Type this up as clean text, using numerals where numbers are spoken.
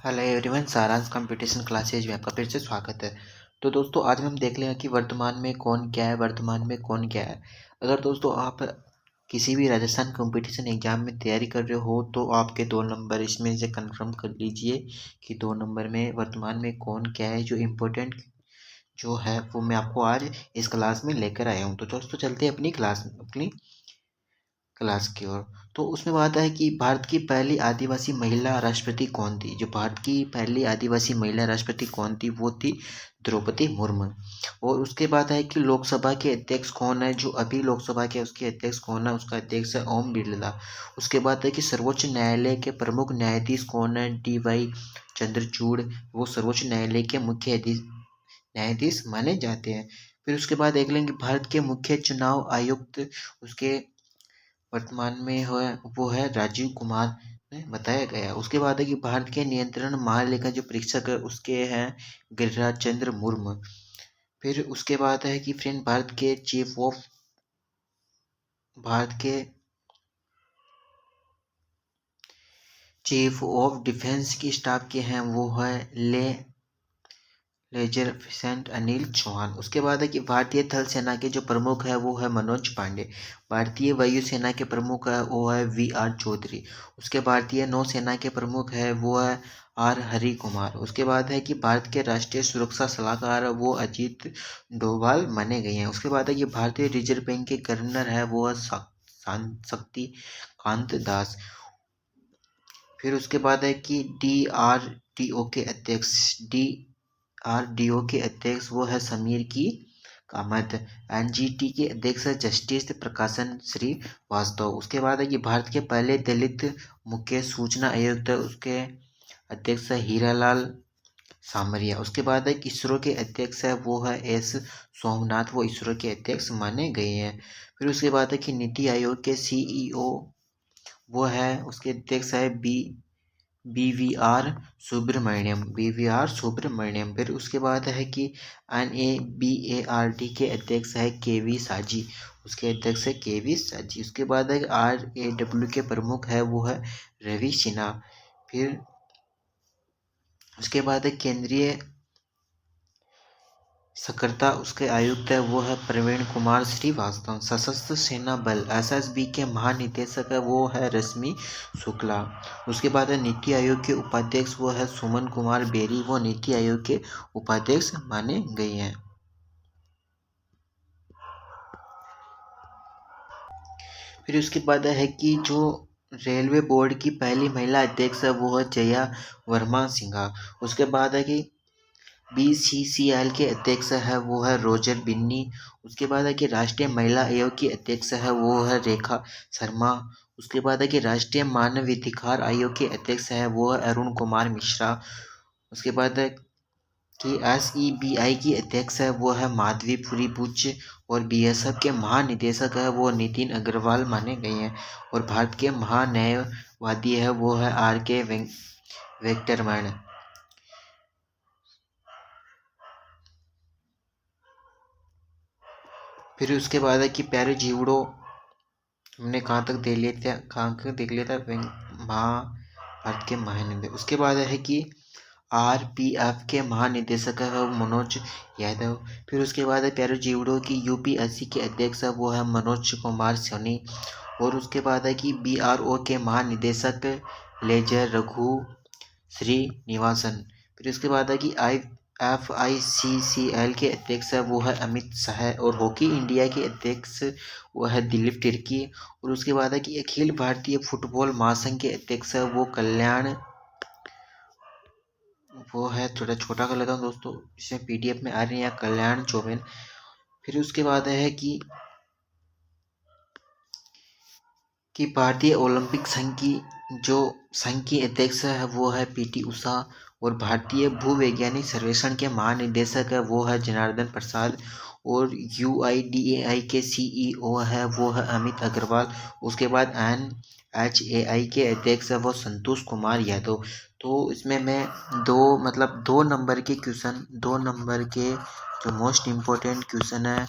Hello everyone, सारांश competition classes में आपका फिर से स्वागत है। तो दोस्तों, आज हम देख लेंगे कि वर्तमान में कौन क्या है। अगर दोस्तों आप किसी भी राजस्थान कंपटीशन एग्जाम में तैयारी कर रहे हो तो आपके 2 नंबर इसमें से कंफर्म कर लीजिए कि 2 नंबर में वर्तमान में कौन क्या है। जो इम्पोर्टेंट जो है वो मैं आपको आज इस क्लास में लेकर आया हूँ। तो दोस्तों, चलते हैं अपनी क्लास की ओर। तो उसमें बात है कि भारत की पहली आदिवासी महिला राष्ट्रपति कौन थी। जो भारत की पहली आदिवासी महिला राष्ट्रपति कौन थी, वो थी द्रौपदी मुर्मू। और उसके बाद है कि लोकसभा के अध्यक्ष कौन है। जो अभी लोकसभा के उसके अध्यक्ष कौन है, उसका अध्यक्ष है ओम बिरला। उसके बाद है कि सर्वोच्च न्यायालय के प्रमुख न्यायाधीश कौन है। DY चंद्रचूड़, वो सर्वोच्च न्यायालय के मुख्य न्यायाधीश माने जाते हैं। फिर उसके बाद देख लेंगे भारत के मुख्य चुनाव आयुक्त उसके वर्तमान में है वो है राजीव कुमार में बताया गया। उसके बाद है कि भारत के नियंत्रण महालेखा जो परीक्षक है उसके हैं गिरिराज चंद्र मुर्मू। फिर उसके बाद है कि फ्रेंड भारत के चीफ ऑफ डिफेंस की स्टाफ के हैं वो है लेजर फिसेंट अनिल चौहान। उसके बाद है कि भारतीय थल सेना के जो प्रमुख है वो है मनोज पांडे। भारतीय वायुसेना के प्रमुख है वो है VR चौधरी। उसके भारतीय नौसेना के प्रमुख है वो है R हरि कुमार। उसके बाद है कि भारत के राष्ट्रीय सुरक्षा सलाहकार है वो अजीत डोभाल माने गए हैं। उसके बाद है कि भारतीय रिजर्व बैंक के गवर्नर है वो है शक्ति कांत दास। फिर उसके बाद है कि DRDO के अध्यक्ष वो है समीर की कामत। NGT के अध्यक्ष है जस्टिस प्रकाशन श्रीवास्तव। उसके बाद है कि भारत के पहले दलित मुख्य सूचना आयुक्त उसके अध्यक्ष है हीरालाल सामरिया। उसके बाद है कि इसरो के अध्यक्ष है वो है S सोमनाथ, वो इसरो के अध्यक्ष माने गए हैं। फिर उसके बाद है कि नीति आयोग के CEO वो है उसके अध्यक्ष है BVR सुब्रमण्यम। फिर उसके बाद है कि NABARD के अध्यक्ष है KV साजी। उसके अध्यक्ष है KV साजी। उसके बाद है RAW के प्रमुख है वो है रवि सिन्हा। फिर उसके बाद है केंद्रीय सक्रियता उसके आयुक्त है वो है प्रवीण कुमार श्रीवास्तव। सशस्त्र सेना बल SSB के महानिदेशक है वो है रश्मि शुक्ला। उसके बाद है नीति आयोग के उपाध्यक्ष वो है सुमन कुमार बेरी, वो नीति आयोग के उपाध्यक्ष माने गए हैं। फिर उसके बाद है कि जो रेलवे बोर्ड की पहली महिला अध्यक्ष है वो है जया वर्मा सिंघा। उसके बाद है कि BCCL के अध्यक्ष है वो है रोजर बिन्नी। उसके बाद है कि राष्ट्रीय महिला आयोग की अध्यक्ष है वो है रेखा शर्मा। उसके बाद है कि राष्ट्रीय मानवाधिकार आयोग के अध्यक्ष है वो है अरुण कुमार मिश्रा। उसके बाद है कि SEBI की अध्यक्ष है वो है माधवी पुरी बुच। और BSF के महानिदेशक है वो नितिन अग्रवाल माने गए हैं। और भारत के महान्यायवादी है वो है RK वेंकटरमण। फिर उसके बाद है कि प्यारे जीवड़ो हमने कहाँ तक देख लिया था भारत के महानिदेशक। उसके बाद है कि RPF के महानिदेशक है वो मनोज यादव। फिर उसके बाद है प्यारे जीवड़ो की UPSC के अध्यक्ष है वो है मनोज कुमार सोनी। और उसके बाद है कि BRO के महानिदेशक लेजर रघु श्रीनिवासन। फिर उसके बाद है कि FICCL के अध्यक्ष है वो है अमित शाह। और हॉकी इंडिया के अध्यक्ष वो है दिलीप तिर्की। और उसके बाद है कि अखिल भारतीय फुटबॉल महासंघ के अध्यक्ष है वो है थोड़ा छोटा कर लेता हूँ दोस्तों, इसमें PDF में आ रही है कल्याण चौबेन। फिर उसके बाद है कि भारतीय ओलंपिक संघ की अध्यक्ष है वो है PT उषा। और भारतीय भूवैज्ञानिक सर्वेक्षण के महानिदेशक है वो है जनार्दन प्रसाद। और UIDAI के CEO है वो है अमित अग्रवाल। उसके बाद NHAI के अध्यक्ष है वो संतोष कुमार यादव। तो इसमें मैं 2 नंबर के जो मोस्ट इम्पोर्टेंट क्वेश्चन है